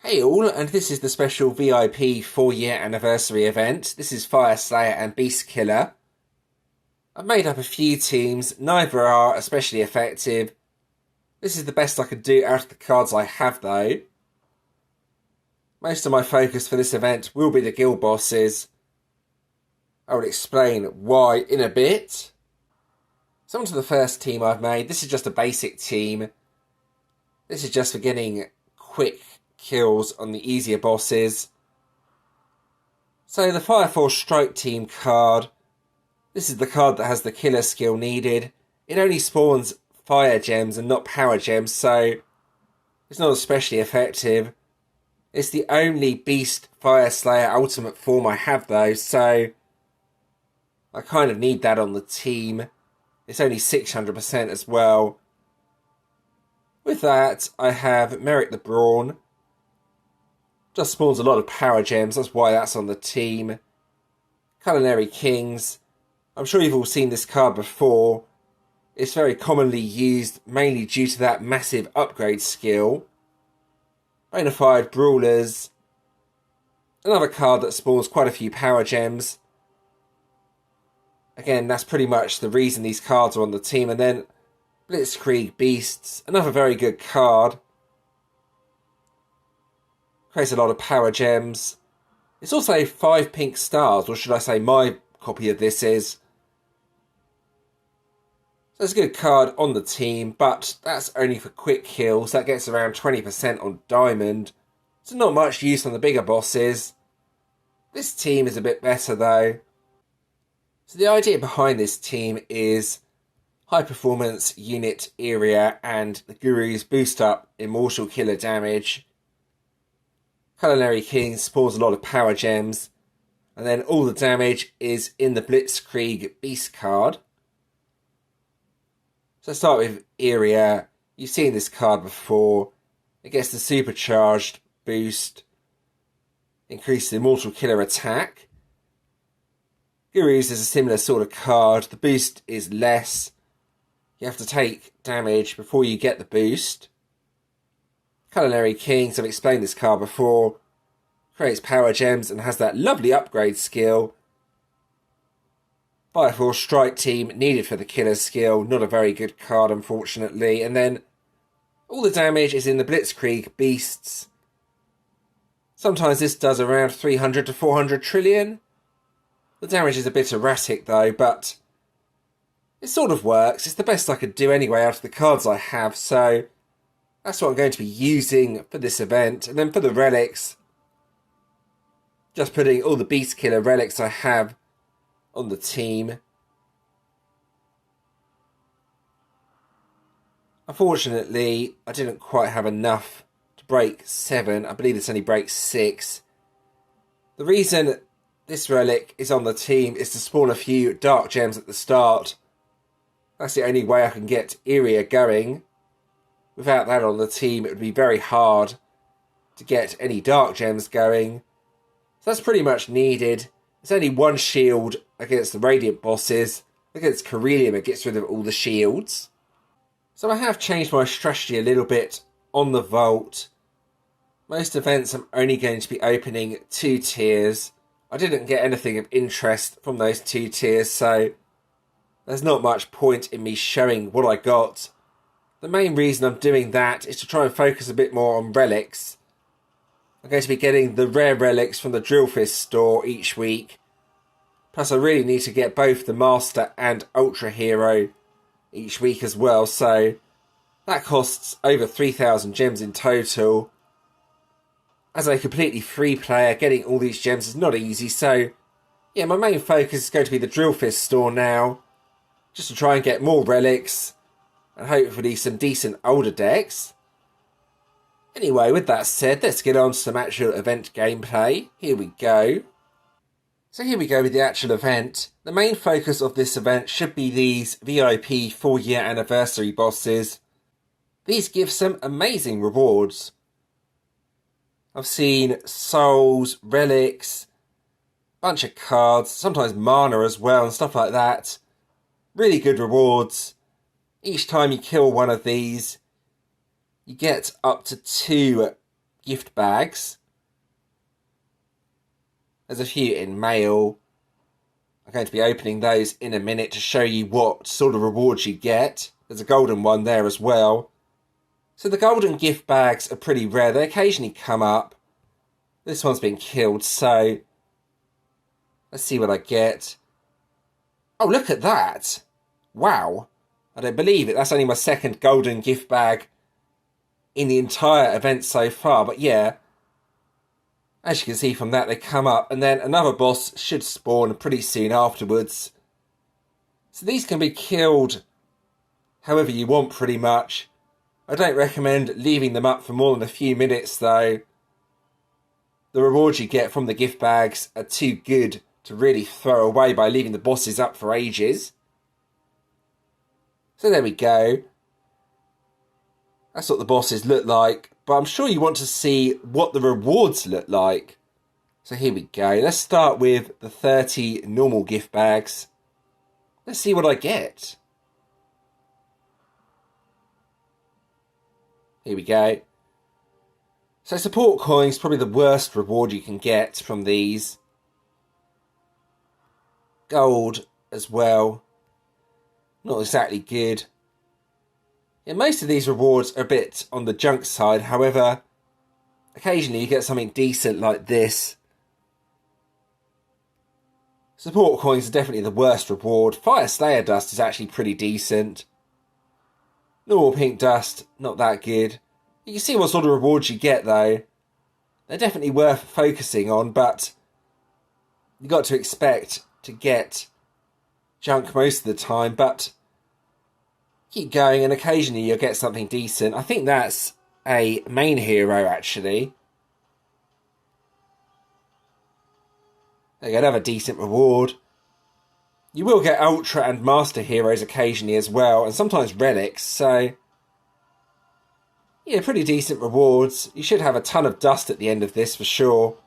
Hey all, and this is the special VIP 4-year anniversary event. This is Fire Slayer and Beast Killer. I've made up a few teams, neither are especially effective. This is the best I could do out of the cards I have though. Most of my focus for this event will be the guild bosses. I will explain why in a bit. So on to the first team I've made. This is just a basic team. This is just for getting quick kills on the easier bosses. So the Fire Force Strike Team card. This is the card that has the killer skill needed. It only spawns fire gems and not power gems, so it's not especially effective. It's the only Beast Fire Slayer ultimate form I have though, so I kind of need that on the team. It's only 600% as well. With that, I have Merrick the Brawn. Just spawns a lot of power gems, that's why that's on the team. Culinary Kings. I'm sure you've all seen this card before. It's very commonly used, mainly due to that massive upgrade skill. Bonafide Brawlers. Another card that spawns quite a few power gems. Again, that's pretty much the reason these cards are on the team. And then Blitzkrieg Beasts. Another very good card. Creates a lot of power gems. It's also 5 pink stars, or should I say my copy of this is. So it's a good card on the team, but that's only for quick kills. That gets around 20% on Diamond. So not much use on the bigger bosses. This team is a bit better though. So the idea behind this team is high performance unit area and the Gurus boost up immortal killer damage. Culinary King spawns a lot of power gems, and then all the damage is in the Blitzkrieg Beast card. So start with area. You've seen this card before. It gets the supercharged boost, increases the immortal killer attack. Gurus is a similar sort of card. The boost is less. You have to take damage before you get the boost. Culinary Kings, I've explained this card before, creates power gems and has that lovely upgrade skill. Fire Force Strike Team needed for the killer skill, not a very good card unfortunately. And then all the damage is in the Blitzkrieg Beasts. Sometimes this does around 300 to 400 trillion. The damage is a bit erratic though, but it sort of works. It's the best I could do anyway out of the cards I have, so that's what I'm going to be using for this event. And then for the relics, just putting all the Beast Killer relics I have on the team. Unfortunately, I didn't quite have enough to break 7. I believe this only breaks 6. The reason this relic is on the team is to spawn a few dark gems at the start. That's the only way I can get area going. Without that on the team, it would be very hard to get any dark gems going. So that's pretty much needed. There's only one shield against the Radiant bosses. Against Corellium, it gets rid of all the shields. So I have changed my strategy a little bit on the Vault. Most events I'm only going to be opening 2 tiers. I didn't get anything of interest from those 2 tiers, so there's not much point in me showing what I got. The main reason I'm doing that is to try and focus a bit more on relics. I'm going to be getting the rare relics from the Drillfist store each week. Plus I really need to get both the Master and Ultra Hero each week as well, so that costs over 3,000 gems in total. As a completely free player, getting all these gems is not easy, so yeah, my main focus is going to be the Drillfist store now, just to try and get more relics and hopefully some decent older decks. Anyway, with that said, let's get on to some actual event gameplay. Here we go. So here we go with the actual event. The main focus of this event should be these VIP 4-year anniversary bosses. These give some amazing rewards. I've seen souls, relics, bunch of cards, sometimes mana as well and stuff like that. Really good rewards. Each time you kill one of these, you get up to 2 gift bags. There's a few in mail. I'm going to be opening those in a minute to show you what sort of rewards you get. There's a golden one there as well. So the golden gift bags are pretty rare. They occasionally come up. This one's been killed, so let's see what I get. Oh, look at that. Wow. I don't believe it. That's only my second golden gift bag in the entire event so far. But yeah, as you can see from that, they come up. And then another boss should spawn pretty soon afterwards. So these can be killed however you want, pretty much. I don't recommend leaving them up for more than a few minutes, though. The rewards you get from the gift bags are too good to really throw away by leaving the bosses up for ages. So there we go. That's what the bosses look like. But I'm sure you want to see what the rewards look like. So here we go. Let's start with the 30 normal gift bags. Let's see what I get. Here we go. So support coins, probably the worst reward you can get from these. Gold as well. Not exactly good. Yeah, most of these rewards are a bit on the junk side. However, occasionally you get something decent like this. Support coins are definitely the worst reward. Fire Slayer dust is actually pretty decent. Normal pink dust, not that good. You can see what sort of rewards you get though. They're definitely worth focusing on, but you've got to expect to get junk most of the time, but keep going and occasionally you'll get something decent. I think that's a main hero actually. There you go, another decent reward. You will get Ultra and Master heroes occasionally as well, and sometimes relics, so yeah, pretty decent rewards. You should have a ton of dust at the end of this for sure.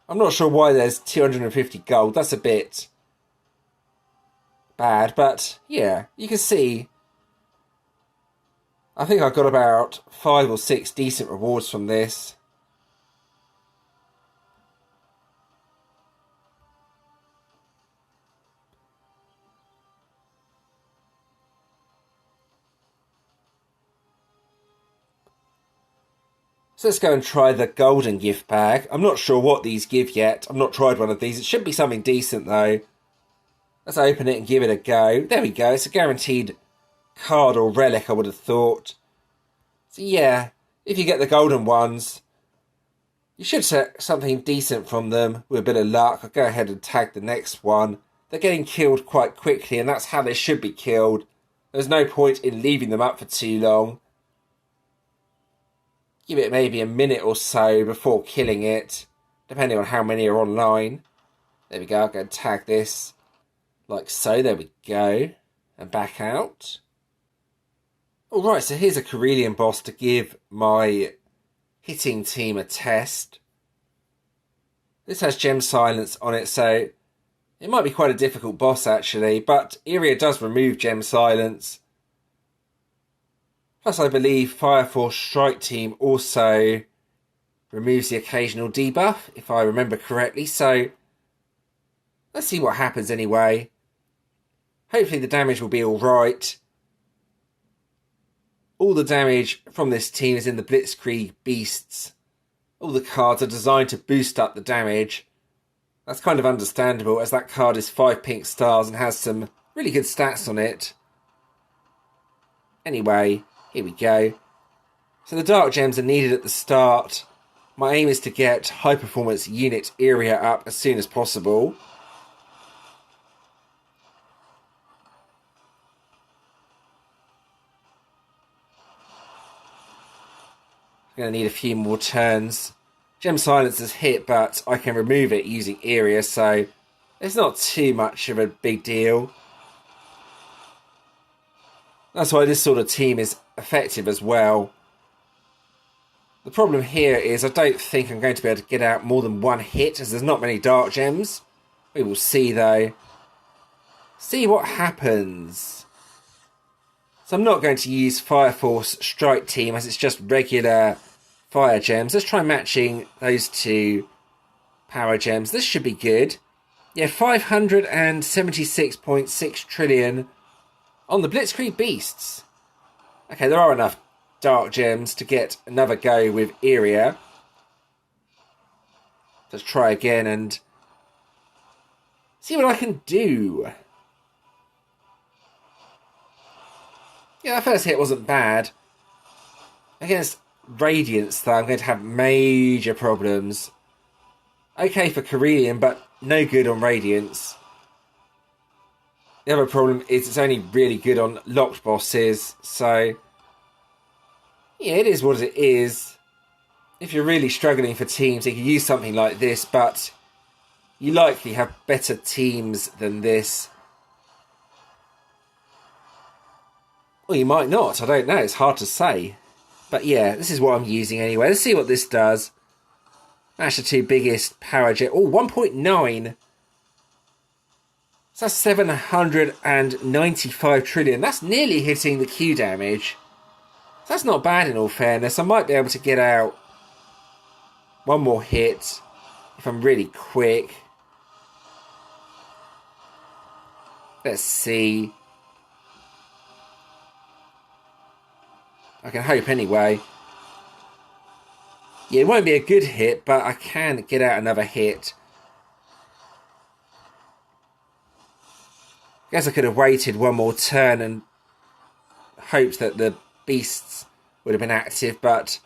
I'm not sure why there's 250 gold. That's a bit bad, but yeah, you can see. I think I got about 5 or 6 decent rewards from this. So let's go and try the golden gift bag. I'm not sure what these give yet. I've not tried one of these. It should be something decent though. Let's open it and give it a go. There we go. It's a guaranteed card or relic, I would have thought. So yeah, if you get the golden ones, you should get something decent from them with a bit of luck. I'll go ahead and tag the next one. They're getting killed quite quickly, and that's how they should be killed. There's no point in leaving them up for too long. Give it maybe a minute or so before killing it, depending on how many are online. There we go, I'll go and tag this like so. There we go. And back out. Alright, so here's a Carillion boss to give my hitting team a test. This has Gem Silence on it, so it might be quite a difficult boss actually, but Iria does remove Gem Silence. Plus, I believe Fire Force Strike Team also removes the occasional debuff, if I remember correctly. So, let's see what happens anyway. Hopefully the damage will be alright. All the damage from this team is in the Blitzkrieg Beasts. All the cards are designed to boost up the damage. That's kind of understandable, as that card is 5 pink stars and has some really good stats on it. Anyway, here we go. So the Dark Gems are needed at the start. My aim is to get High Performance Unit Iria up as soon as possible. I'm going to need a few more turns. Gem Silence is hit, but I can remove it using Iria, so it's not too much of a big deal. That's why this sort of team is effective as well. The problem here is I don't think I'm going to be able to get out more than one hit, as there's not many Dark Gems. We will see though. See what happens. So I'm not going to use Fire Force Strike Team, as it's just regular fire gems. Let's try matching those two power gems. This should be good. Yeah, 576.6 trillion on the Blitzkrieg Beasts. Okay, there are enough dark gems to get another go with Area. Let's try again and see what I can do. Yeah, that first hit wasn't bad. Against Radiance, though, I'm going to have major problems. Okay for Carillion, but no good on Radiance. The other problem is it's only really good on locked bosses, so yeah, it is what it is. If you're really struggling for teams, you can use something like this, but you likely have better teams than this. Well, you might not, I don't know, it's hard to say. But yeah, this is what I'm using anyway. Let's see what this does. That's the two biggest power jet. Oh, 1.9. So that's 795 trillion. That's nearly hitting the Q damage. So that's not bad in all fairness. I might be able to get out one more hit if I'm really quick. Let's see. I can hope anyway. Yeah, it won't be a good hit, but I can get out another hit. Guess I could have waited one more turn and hoped that the beasts would have been active, but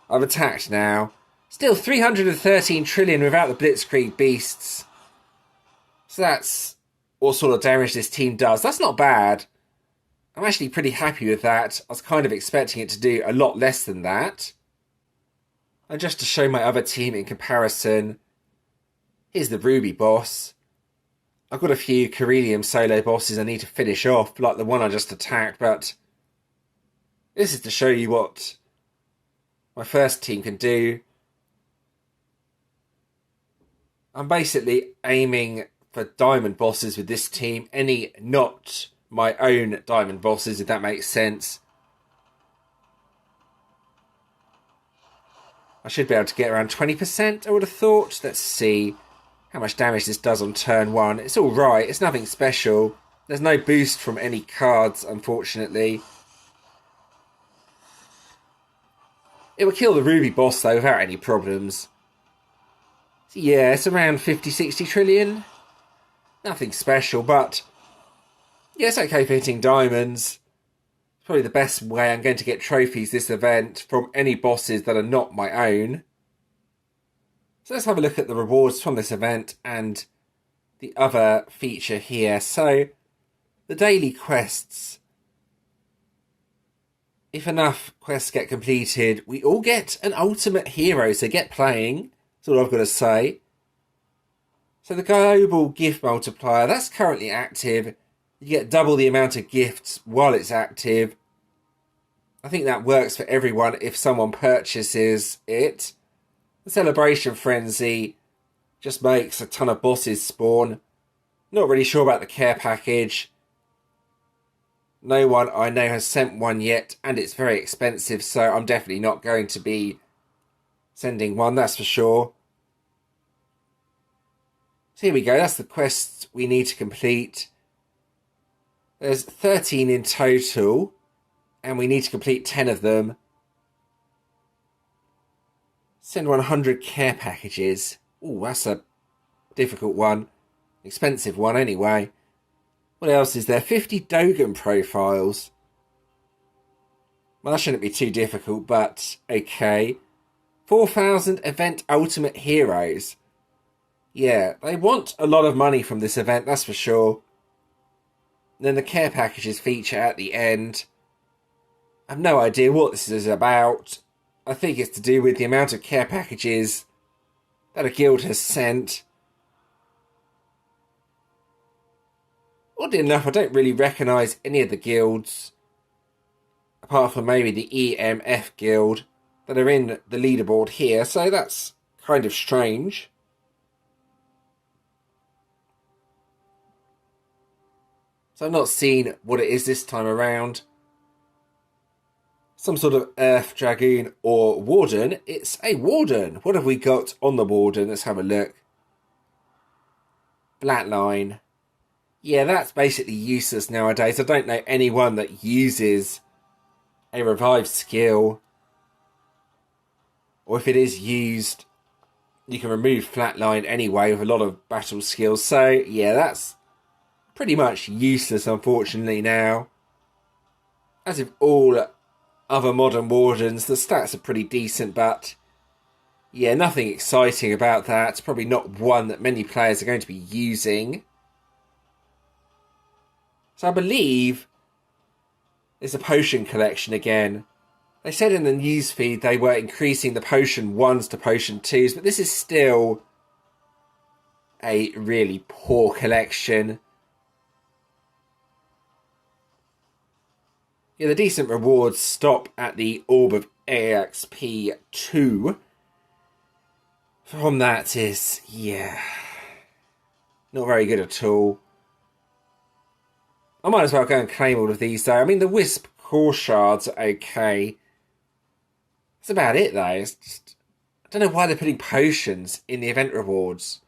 I've attacked now. Still 313 trillion without the Blitzkrieg beasts. So that's what sort of damage this team does. That's not bad. I'm actually pretty happy with that. I was kind of expecting it to do a lot less than that. And just to show my other team in comparison, here's the Ruby boss. I've got a few Carillion solo bosses I need to finish off, like the one I just attacked, but this is to show you what my first team can do. I'm basically aiming for diamond bosses with this team, any not my own diamond bosses, if that makes sense. I should be able to get around 20%, I would have thought. Let's see how much damage this does on turn 1. It's alright, it's nothing special. There's no boost from any cards, unfortunately. It would kill the Ruby boss, though, without any problems. So yeah, it's around 50-60 trillion. Nothing special, but yeah, it's okay for hitting diamonds. It's probably the best way I'm going to get trophies this event from any bosses that are not my own. So let's have a look at the rewards from this event and the other feature here. So, the daily quests. If enough quests get completed, we all get an ultimate hero, so get playing. That's all I've got to say. So the global gift multiplier, that's currently active. You get double the amount of gifts while it's active. I think that works for everyone if someone purchases it. The Celebration Frenzy just makes a ton of bosses spawn. Not really sure about the care package. No one I know has sent one yet, and it's very expensive, so I'm definitely not going to be sending one, that's for sure. So here we go, that's the quest we need to complete. There's 13 in total, and we need to complete 10 of them. Send 100 care packages. Ooh, that's a difficult one. Expensive one, anyway. What else is there? 50 Dogan profiles. Well, that shouldn't be too difficult, but okay. 4,000 event ultimate heroes. Yeah, they want a lot of money from this event, that's for sure. Then the care packages feature at the end. I have no idea what this is about. I think it's to do with the amount of care packages that a guild has sent. Oddly enough, I don't really recognise any of the guilds, apart from maybe the EMF guild, that are in the leaderboard here, so that's kind of strange. So I've not seen what it is this time around. some sort of Earth Dragoon or Warden. It's a Warden. What have we got on the Warden? Let's have a look. Flatline. Yeah, that's basically useless nowadays. I don't know anyone that uses a revive skill. Or if it is used, you can remove Flatline anyway with a lot of battle skills. So, yeah, that's pretty much useless, unfortunately, now. As with all other modern Wardens, the stats are pretty decent, but yeah, nothing exciting about that. It's probably not one that many players are going to be using. So I believe it's a potion collection again. They said in the newsfeed they were increasing the potion 1s to potion 2s, but this is still a really poor collection. Yeah, the decent rewards stop at the Orb of EXP 2. From that is, yeah, not very good at all. I might as well go and claim all of these though. I mean, the Wisp core shards are okay. That's about it though. It's just, I don't know why they're putting potions in the event rewards.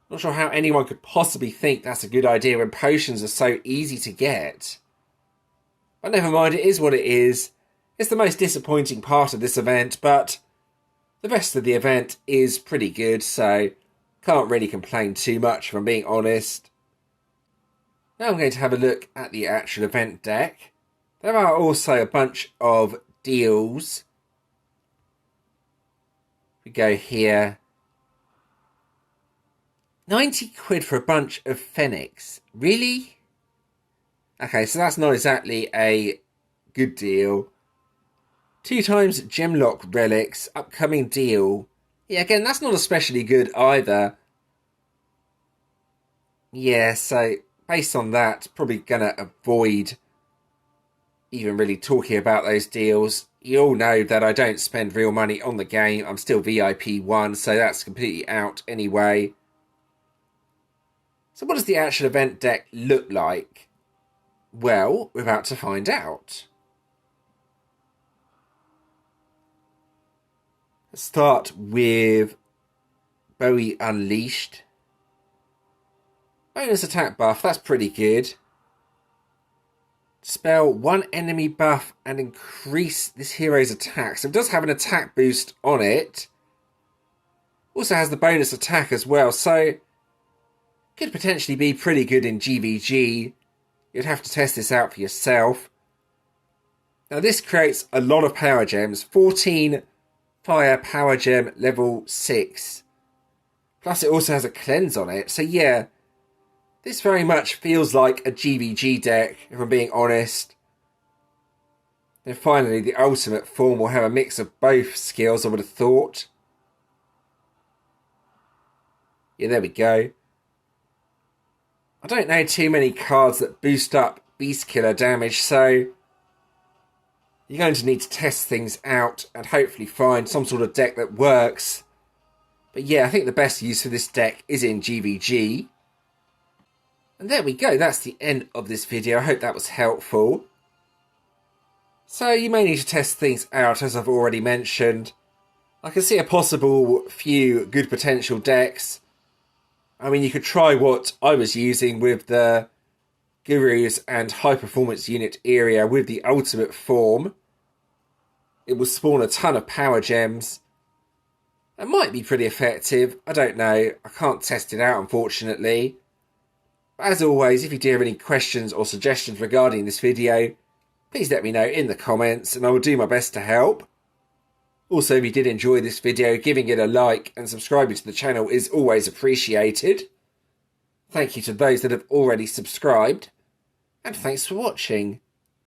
Not sure how anyone could possibly think that's a good idea when potions are so easy to get. But never mind, it is what it is. It's the most disappointing part of this event, but the rest of the event is pretty good, so can't really complain too much if I'm being honest. Now I'm going to have a look at the actual event deck. There are also a bunch of deals. We go here. 90 quid for a bunch of Phoenix. Really? Okay, so that's not exactly a good deal. 2 times Gemlock relics, upcoming deal. Yeah, again, that's not especially good either. Yeah, so based on that, probably gonna avoid even really talking about those deals. You all know that I don't spend real money on the game. I'm still VIP 1, so that's completely out anyway. So what does the actual event deck look like? Well, we're about to find out. Let's start with Bowie Unleashed. Bonus attack buff, that's pretty good. Spell 1 enemy buff and increase this hero's attack. So it does have an attack boost on it. Also has the bonus attack as well, so could potentially be pretty good in GVG. You'd have to test this out for yourself. Now this creates a lot of power gems. 14 fire power gem level 6. Plus it also has a cleanse on it. So yeah, this very much feels like a GVG deck, if I'm being honest. Then finally, the ultimate form will have a mix of both skills, I would have thought. Yeah, there we go. I don't know too many cards that boost up Beast Killer damage, so you're going to need to test things out and hopefully find some sort of deck that works. But yeah, I think the best use for this deck is in GVG. And there we go, that's the end of this video. I hope that was helpful. So you may need to test things out, as I've already mentioned. I can see a possible few good potential decks. I mean, you could try what I was using with the Gurus and High Performance Unit area with the ultimate form. It will spawn a ton of power gems. That might be pretty effective. I don't know. I can't test it out, unfortunately. But as always, if you do have any questions or suggestions regarding this video, please let me know in the comments and I will do my best to help. Also, if you did enjoy this video, giving it a like and subscribing to the channel is always appreciated. Thank you to those that have already subscribed, and thanks for watching.